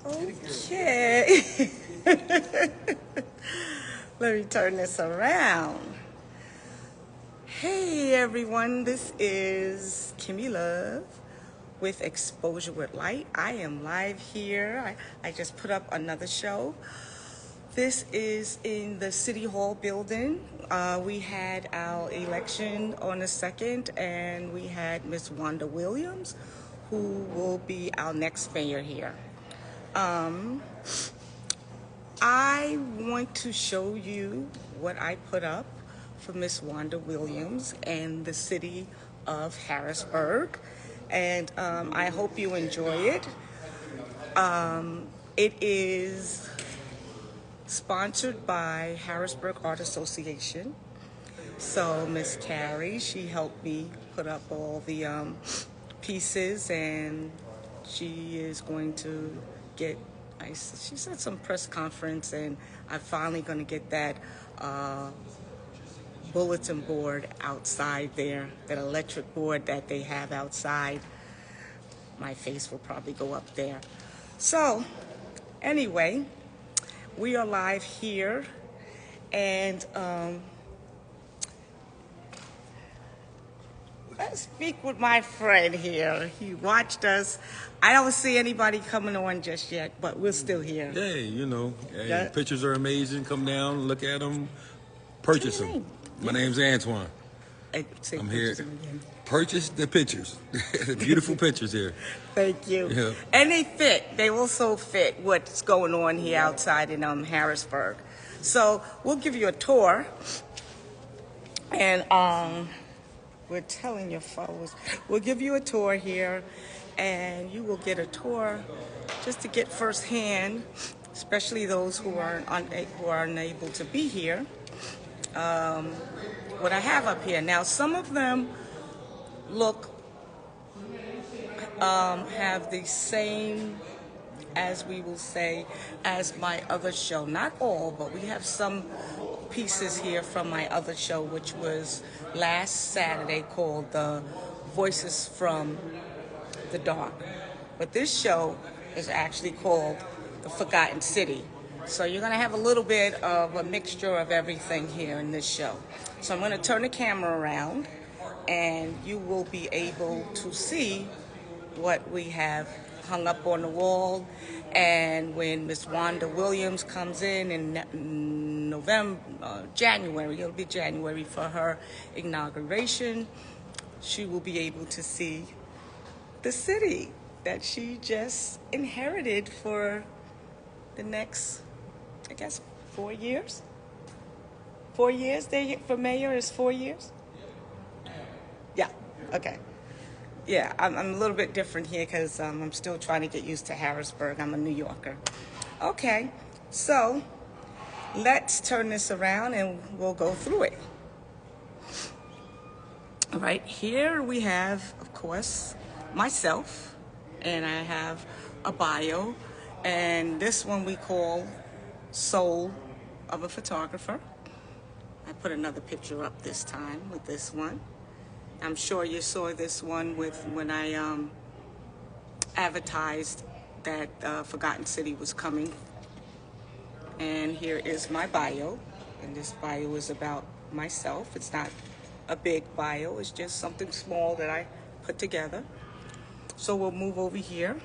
Okay. Let me turn this around. Hey everyone, this is Kimmy Love with Exposure with Light. I am live here. I just put up another show. This is in the City Hall building. We had our election on the 2nd, and we had Miss Wanda Williams, who will be our next mayor here. I want to show you what I put up for Miss Wanda Williams and the city of Harrisburg, and I hope you enjoy it. It is sponsored by Harrisburg Art Association. So Miss Carrie, she helped me put up all the pieces, and she is going to get, she said some press conference, and I'm finally going to get that bulletin board outside there, that electric board that they have outside. My face will probably go up there. So anyway, we are live here, and let's speak with my friend here. He watched us. I don't see anybody coming on just yet, but we're still here. Hey, the pictures are amazing. Come down, look at them, purchase them. My name's Antoine. I'm here. Purchase the pictures. Beautiful pictures here. Thank you. Yeah. And they fit. They also fit what's going on here outside in Harrisburg. So we'll give you a tour. And we're telling your followers, we'll give you a tour here, and you will get a tour just to get firsthand, especially those who are unable to be here. What I have up here now, some of them have the same, as we will say, as my other show. Not all, but we have some pieces here from my other show, which was last Saturday, called the Voices from the Dark. But this show is actually called The Forgotten City. So you're going to have a little bit of a mixture of everything here in this show. So I'm going to turn the camera around, and you will be able to see what we have hung up on the wall. And when Miss Wanda Williams comes in January, it'll be January for her inauguration, she will be able to see the city that she just inherited for the next, I guess, 4 years. 4 years for mayor is 4 years? Yeah, okay. Yeah, I'm a little bit different here because I'm still trying to get used to Harrisburg. I'm a New Yorker. Okay, so let's turn this around and we'll go through it. All right, here we have, of course, myself, and I have a bio, and this one we call Soul of a Photographer. I put another picture up this time with this one. I'm sure you saw this one when I advertised that Forgotten City was coming. And here is my bio, and this bio is about myself. It's not a big bio, it's just something small that I put together. So we'll move over here,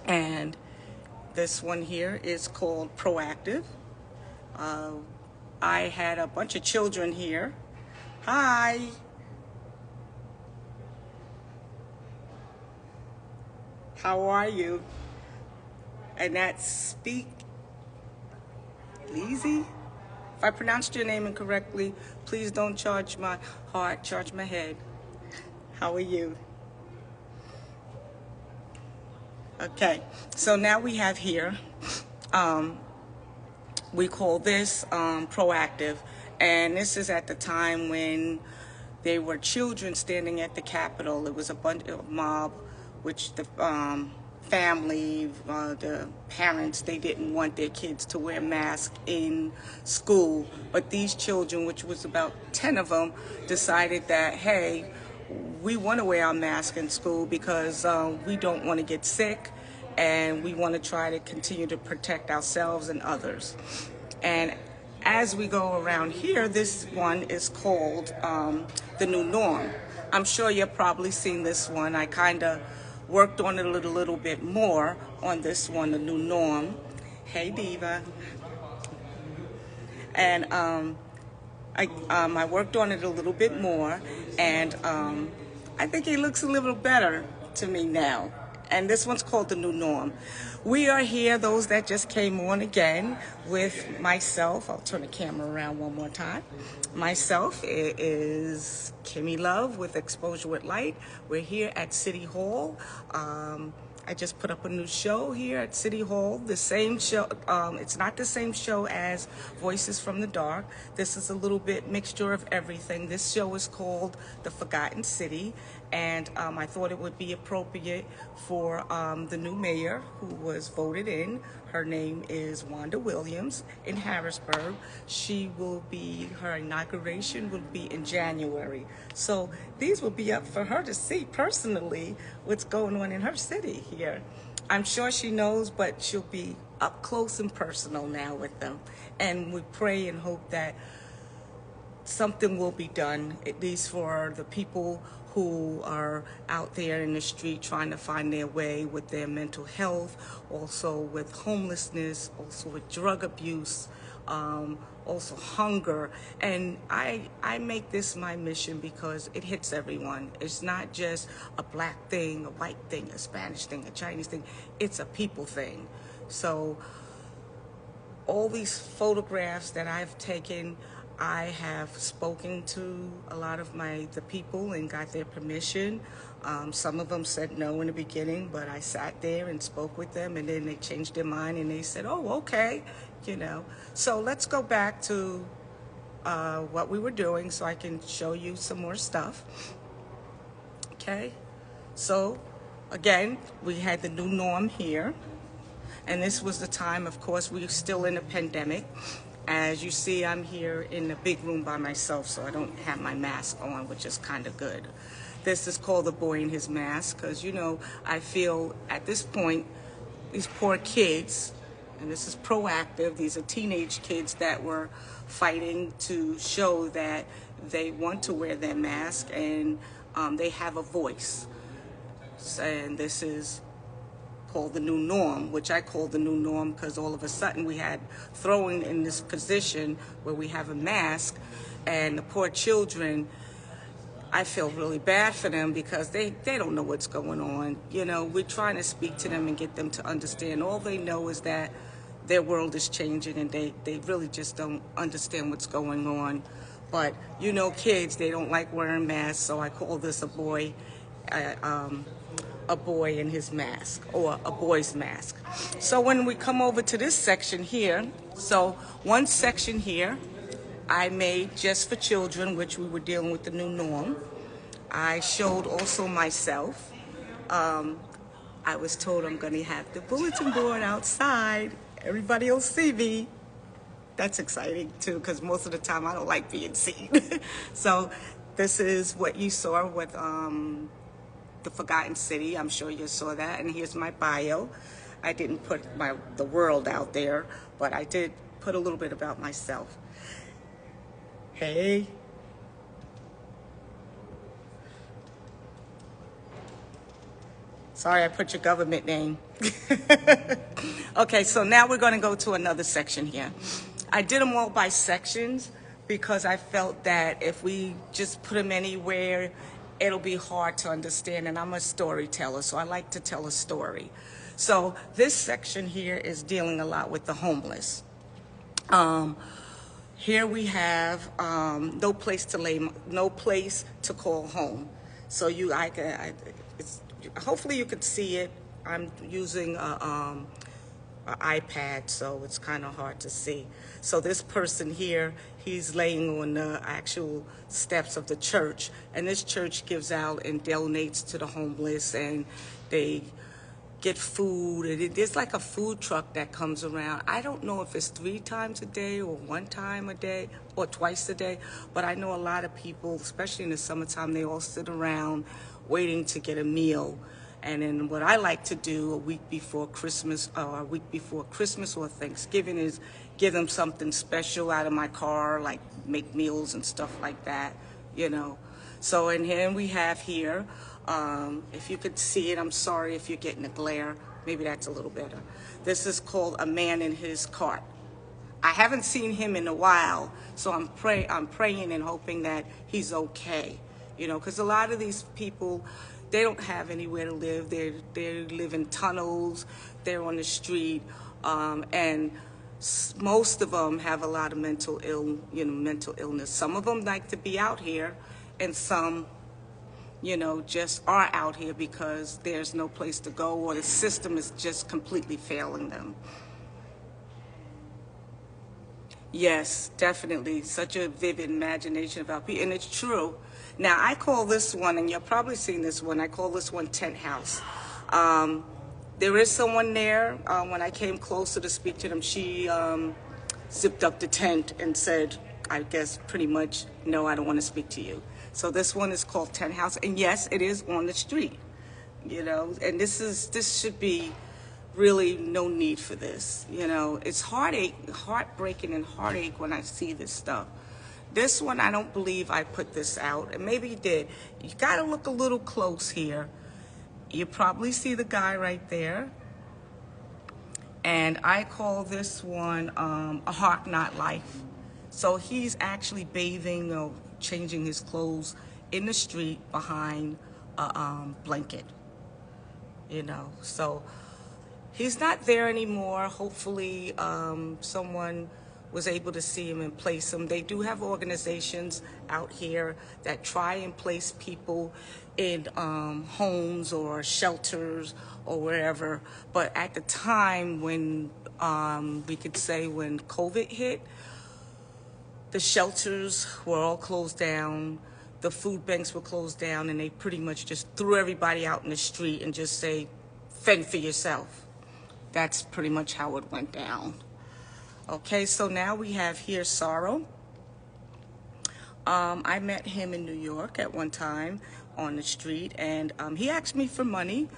and this one here is called Proactive. I had a bunch of children here. Hi. How are you? And that's Speak Easy. If I pronounced your name incorrectly, please don't charge my heart, charge my head. How are you? Okay, so now we have here, we call this Proactive, and this is at the time when there were children standing at the Capitol. It was a bunch of mob, which the family, the parents, they didn't want their kids to wear masks in school. But these children, which was about 10 of them, decided that, hey, we want to wear our mask in school because we don't want to get sick, and we want to try to continue to protect ourselves and others. And as we go around here, this one is called The New Norm. I'm sure you've probably seen this one. I kind of worked on it a little bit more on this one, The New Norm. Hey, Diva. And I worked on it a little bit more, and I think it looks a little better to me now. And this one's called The New Norm. We are here, those that just came on again, with myself. I'll turn the camera around one more time. Myself is Kimmy Love with Exposure with Light. We're here at City Hall. I just put up a new show here at City Hall. The same show, it's not the same show as Voices from the Dark. This is a little bit mixture of everything. This show is called The Forgotten City, and I thought it would be appropriate for the new mayor who was voted in. Her name is Wanda Williams in Harrisburg. Her inauguration will be in January. So these will be up for her to see personally what's going on in her city here. I'm sure she knows, but she'll be up close and personal now with them. And we pray and hope that something will be done, at least for the people who are out there in the street trying to find their way with their mental health, also with homelessness, also with drug abuse, also hunger. And I make this my mission because it hits everyone. It's not just a black thing, a white thing, a Spanish thing, a Chinese thing. It's a people thing. So all these photographs that I've taken, I have spoken to a lot of the people and got their permission. Some of them said no in the beginning, but I sat there and spoke with them, and then they changed their mind and they said, oh, okay, So let's go back to what we were doing so I can show you some more stuff. Okay, so again, we had the new norm here. And this was the time, of course, we were still in a pandemic. As you see, I'm here in the big room by myself, so I don't have my mask on, which is kind of good. This is called The Boy in His Mask, because, I feel at this point, these poor kids, and this is proactive, these are teenage kids that were fighting to show that they want to wear their mask and they have a voice. And this is called The New Norm, which I call the new norm because all of a sudden we had thrown in this position where we have a mask, and the poor children, I feel really bad for them because they don't know what's going on. We're trying to speak to them and get them to understand. All they know is that their world is changing, and they really just don't understand what's going on. But kids, they don't like wearing masks, so I call this a boy in his mask, or a boy's mask. So when we come over to this section here, so one section here I made just for children, which we were dealing with the new norm. I showed also myself. I was told I'm going to have the bulletin board outside. Everybody will see me. That's exciting too, because most of the time I don't like being seen. So this is what you saw with The Forgotten City. I'm sure you saw that. And here's my bio. I didn't put the world out there, but I did put a little bit about myself. Hey. Sorry, I put your government name. Okay, so now we're going to go to another section here. I did them all by sections because I felt that if we just put them anywhere, it'll be hard to understand, and I'm a storyteller, so I like to tell a story. So this section here is dealing a lot with the homeless. Here we have no place to call home. So hopefully you could see it. I'm using an iPad, so it's kind of hard to see. So this person here, he's laying on the actual steps of the church, and this church gives out and donates to the homeless, and they get food. There's like a food truck that comes around. I don't know if it's 3 times a day or 1 time a day or twice a day, but I know a lot of people, especially in the summertime, they all sit around waiting to get a meal. And then what I like to do a week before Christmas or Thanksgiving is give them something special out of my car, like make meals and stuff like that, you know. So, and here we have here, if you could see it, I'm sorry if you're getting a glare, maybe that's a little better. This is called A Man in His Cart. I haven't seen him in a while, so I'm praying and hoping that he's okay, you know, because a lot of these people, they don't have anywhere to live. They live in tunnels, they're on the street, and most of them have a lot of mental illness. Some of them like to be out here, and some, you know, just are out here because there's no place to go or the system is just completely failing them. Yes, definitely. Such a vivid imagination about people, and it's true. Now, I call this one, and you've probably seen this one, I call this one Tent House. There is someone there. When I came closer to speak to them, she zipped up the tent and said, I guess pretty much, no, I don't want to speak to you. So this one is called Tent House, and yes, it is on the street, you know, and this should be really no need for this, you know. It's heartbreaking and heartache when I see this stuff. This one, I don't believe I put this out, and maybe you did. You got to look a little close here. You probably see the guy right there, and I call this one A Heart Not Life. So he's actually bathing or changing his clothes in the street behind a blanket, you know. So he's not there anymore. Hopefully someone was able to see him and place him. They do have organizations out here that try and place people in homes or shelters or wherever. But at the time when we could say when COVID hit, the shelters were all closed down, the food banks were closed down, and they pretty much just threw everybody out in the street and just say, fend for yourself. That's pretty much how it went down. Okay, so now we have here Sorrow. I met him in New York at one time on the street, and he asked me for money,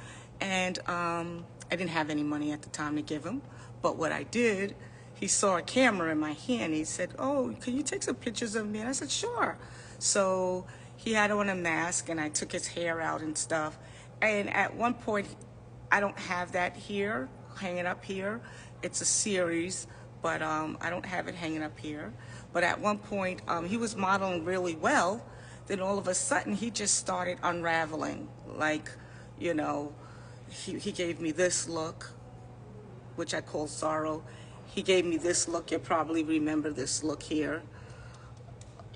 and I didn't have any money at the time to give him. But what I did, he saw a camera in my hand. He said, oh, can you take some pictures of me? And I said, sure. So he had on a mask, and I took his hair out and stuff. And at one point, I don't have that here, hanging up here. It's a series, but I don't have it hanging up here. But at one point, he was modeling really well. Then all of a sudden, he just started unraveling. Like, you know, he gave me this look, which I call Sorrow. He gave me this look. You probably remember this look here,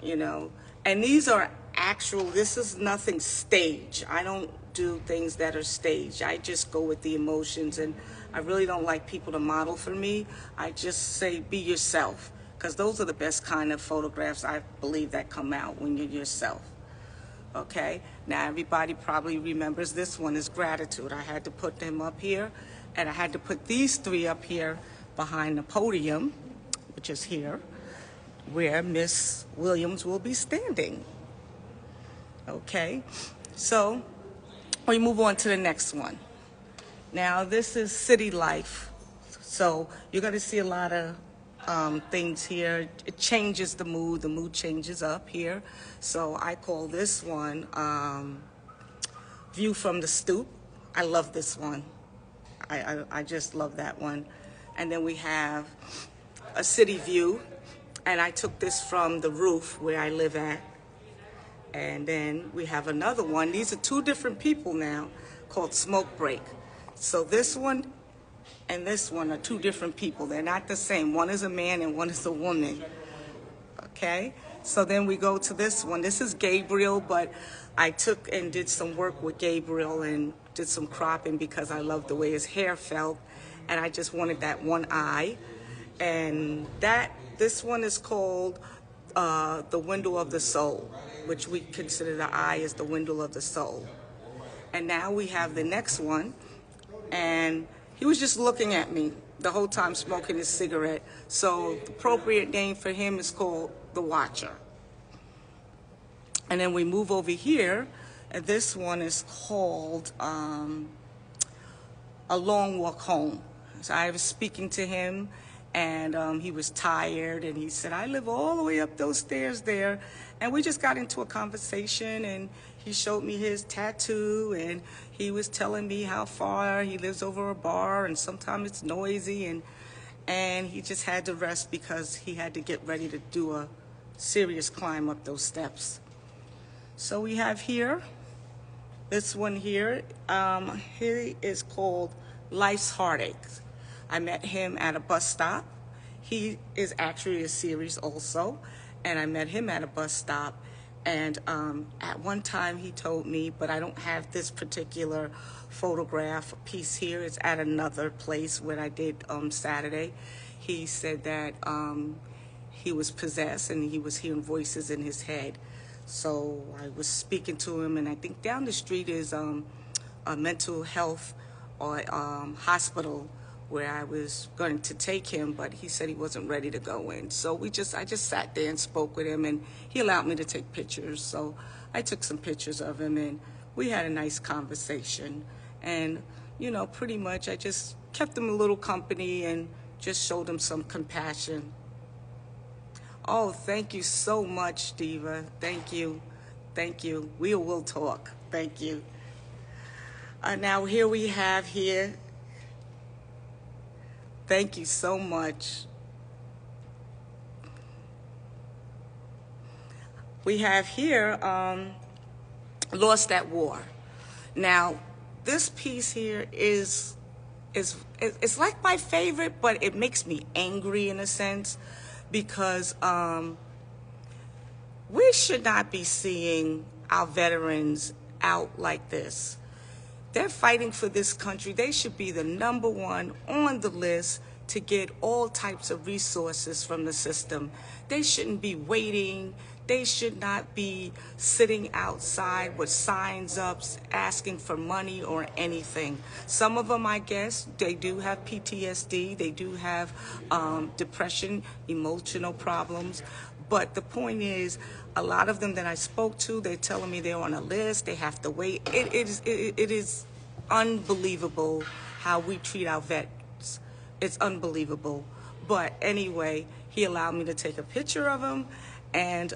you know. And these are actual, this is nothing staged. I don't do things that are staged. I just go with the emotions, and I really don't like people to model for me. I just say, be yourself, because those are the best kind of photographs, I believe, that come out when you're yourself. Okay, now everybody probably remembers this one is Gratitude. I had to put them up here, and I had to put these three up here behind the podium, which is here, where Miss Williams will be standing. Okay, so we move on to the next one. Now this is City Life. So you're gonna see a lot of things here. It changes the mood changes up here. So I call this one View from the Stoop. I love this one. I just love that one. And then we have a city view, and I took this from the roof where I live at. And then we have another one. These are two different people now, called Smoke Break. So this one and this one are two different people. They're not the same. One is a man and one is a woman. Okay? So then we go to this one. This is Gabriel, but I took and did some work with Gabriel and did some cropping because I loved the way his hair felt, and I just wanted that one eye. And this one is called The Window of the Soul, which we consider the eye as the window of the soul. And now we have the next one, and he was just looking at me the whole time smoking his cigarette. So the appropriate name for him is called The Watcher. And then we move over here, and this one is called a long walk home. So I was speaking to him, and he was tired, and he said, I live all the way up those stairs there. And we just got into a conversation, and he showed me his tattoo, and he was telling me how far he lives over a bar, and sometimes it's noisy, and he just had to rest because he had to get ready to do a serious climb up those steps. So we have here, this one here, he is called Life's Heartaches. I met him at a bus stop. He is actually a series also, and I met him at a bus stop. And at one time he told me, but I don't have this particular photograph piece here. It's at another place where I did Saturday. He said that he was possessed and he was hearing voices in his head. So I was speaking to him, and I think down the street is a mental health or hospital where I was going to take him, but he said he wasn't ready to go in. So I just sat there and spoke with him, and he allowed me to take pictures. So I took some pictures of him, and we had a nice conversation. And, you know, pretty much I just kept him a little company and just showed him some compassion. Oh, thank you so much, Diva. Thank you. Thank you. We will talk. Thank you. Now here we have here. Thank you so much. We have here Lost at War. Now, this piece here is like my favorite, but it makes me angry in a sense, because we should not be seeing our veterans out like this. They're fighting for this country. They should be the #1 on the list to get all types of resources from the system. They shouldn't be waiting. They should not be sitting outside with signs up asking for money or anything. Some of them, I guess, they do have PTSD. They do have depression, emotional problems. But the point is, a lot of them that I spoke to, they're telling me they're on a list. They have to wait. It is unbelievable how we treat our vets. It's unbelievable. But anyway, he allowed me to take a picture of him. And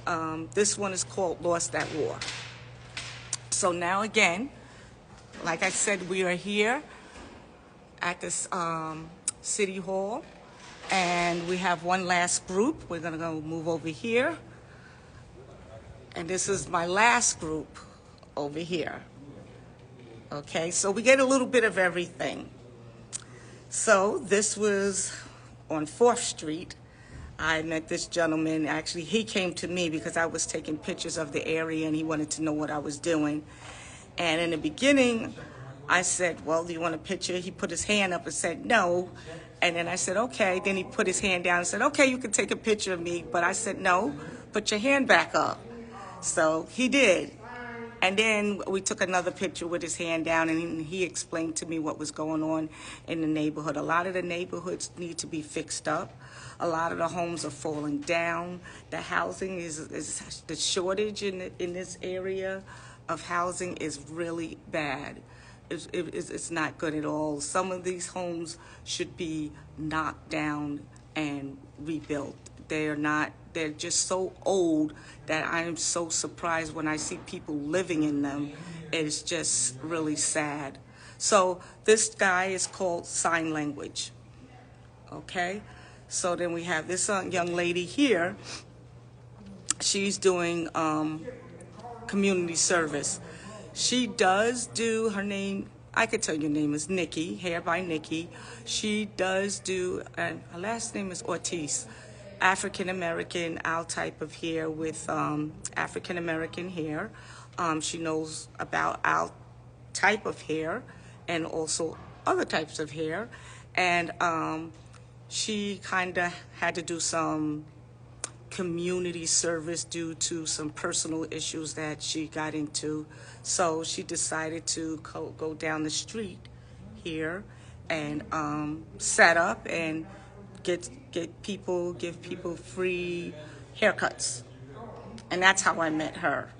this one is called Lost at War. So now again, like I said, we are here at this City Hall, and we have one last group. We're gonna go move over here. And this is my last group over here. Okay, so we get a little bit of everything. So this was on 4th Street. I met this gentleman. Actually, he came to me because I was taking pictures of the area and he wanted to know what I was doing. And in the beginning, I said, well, do you want a picture? He put his hand up and said, no. And then I said, okay. Then he put his hand down and said, okay, you can take a picture of me. But I said, no, put your hand back up. So he did. And then we took another picture with his hand down, and he explained to me what was going on in the neighborhood. A lot of the neighborhoods need to be fixed up. A lot of the homes are falling down. The housing is the shortage in this area of housing is really bad. It's not good at all. Some of these homes should be knocked down and rebuilt. They're just so old that I am so surprised when I see people living in them. It's just really sad. So this guy is called sign language. Okay? So then we have this young lady here. She's doing community service. She does do, her name, I could tell your name is Nikki, Hair by Nikki. She does do, and her last name is Ortiz. African American, our type of hair with African American hair. She knows about our type of hair and also other types of hair. And she kind of had to do some community service due to some personal issues that she got into. So she decided to go down the street here and set up and give people free haircuts. And that's how I met her.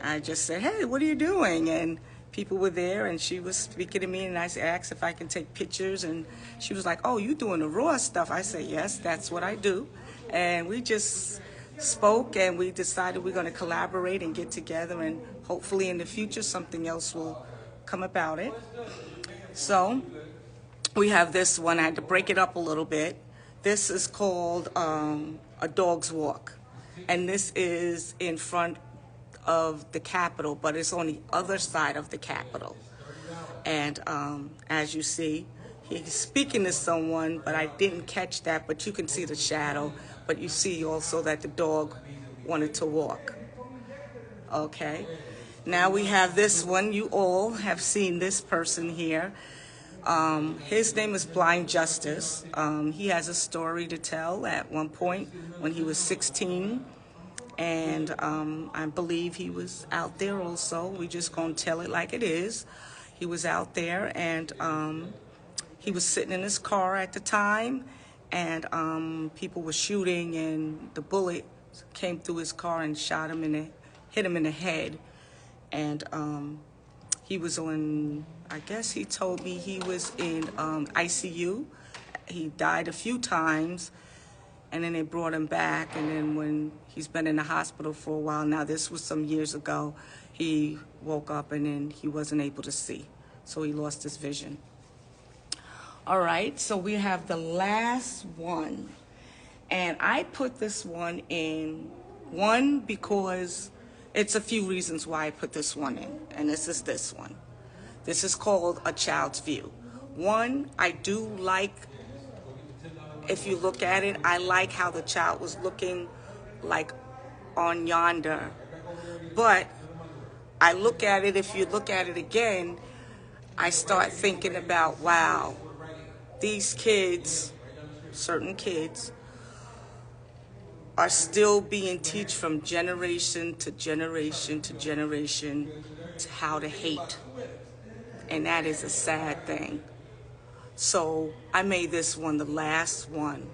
I just said, hey, what are you doing? And people were there, and she was speaking to me, and I asked if I can take pictures, and she was like, "Oh, you doing the raw stuff?" I said, "Yes, that's what I do." And we just spoke, and we decided we're going to collaborate and get together, and hopefully in the future something else will come about it. So we have this one. I had to break it up a little bit. This is called A Dog's Walk, and this is in front of the Capitol, but it's on the other side of the Capitol. And as you see, he's speaking to someone, but I didn't catch that, but you can see the shadow, but you see also that the dog wanted to walk. Okay, now we have this one. You all have seen this person here. His name is Blind Justice. He has a story to tell. At one point when he was 16, and I believe he was out there also. We just gonna tell it like it is. He was out there, and he was sitting in his car at the time, and people were shooting, and the bullet came through his car and hit him in the head. And he was on, I guess he told me he was in ICU. He died a few times, and then they brought him back, and then when he's been in the hospital for a while now, this was some years ago, he woke up and then he wasn't able to see, so he lost his vision. All right, so we have the last one, and I put this one in, one, because it's a few reasons why I put this one in, and this is this one. This is called A Child's View. One, I do like, if you look at it, I like how the child was looking like on yonder. But I look at it, if you look at it again, I start thinking about, wow, these kids, certain kids, are still being taught from generation to generation to generation how to hate. And that is a sad thing. So I made this one the last one.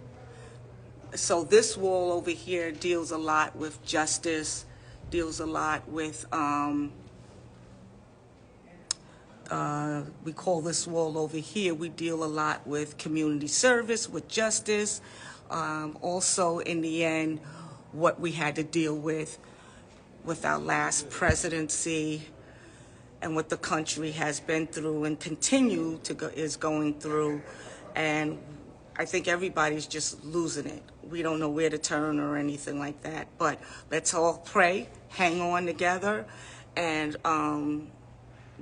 So this wall over here deals a lot with justice, deals a lot with, we call this wall over here, we deal a lot with community service, with justice. Also, in the end, what we had to deal with our last presidency, and what the country has been through and is going through. And I think everybody's just losing it. We don't know where to turn or anything like that. But let's all pray, hang on together, and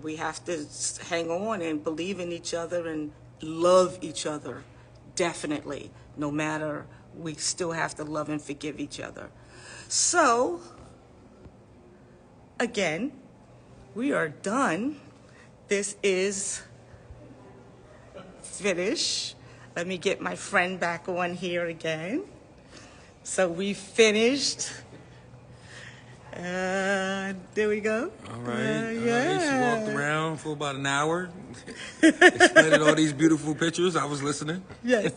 we have to hang on and believe in each other and love each other, definitely. No matter, we still have to love and forgive each other. So, again, we are done. This is finished. Let me get my friend back on here again. So we finished. There we go. All right. Yeah. She walked around for about an hour, explaining all these beautiful pictures. I was listening. Yes.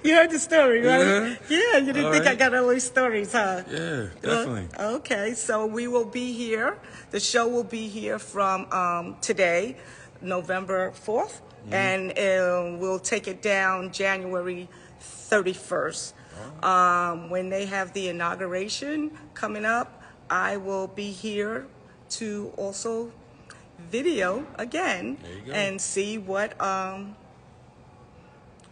You heard the story, right? Yeah, you didn't All think right. I got all these stories, huh? Yeah, definitely. Okay, so we will be here. The show will be here from today, November 4th, and we'll take it down January 31st. When they have the inauguration coming up, I will be here to also video again and see what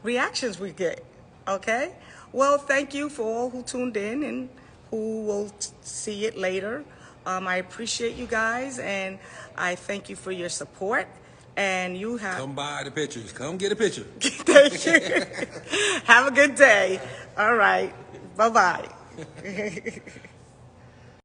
reactions we get. Okay? Well, thank you for all who tuned in and who will see it later. I appreciate you guys, and I thank you for your support. And you have... Come by the pictures. Come get a picture. Thank you. Have a good day. All right. Bye-bye.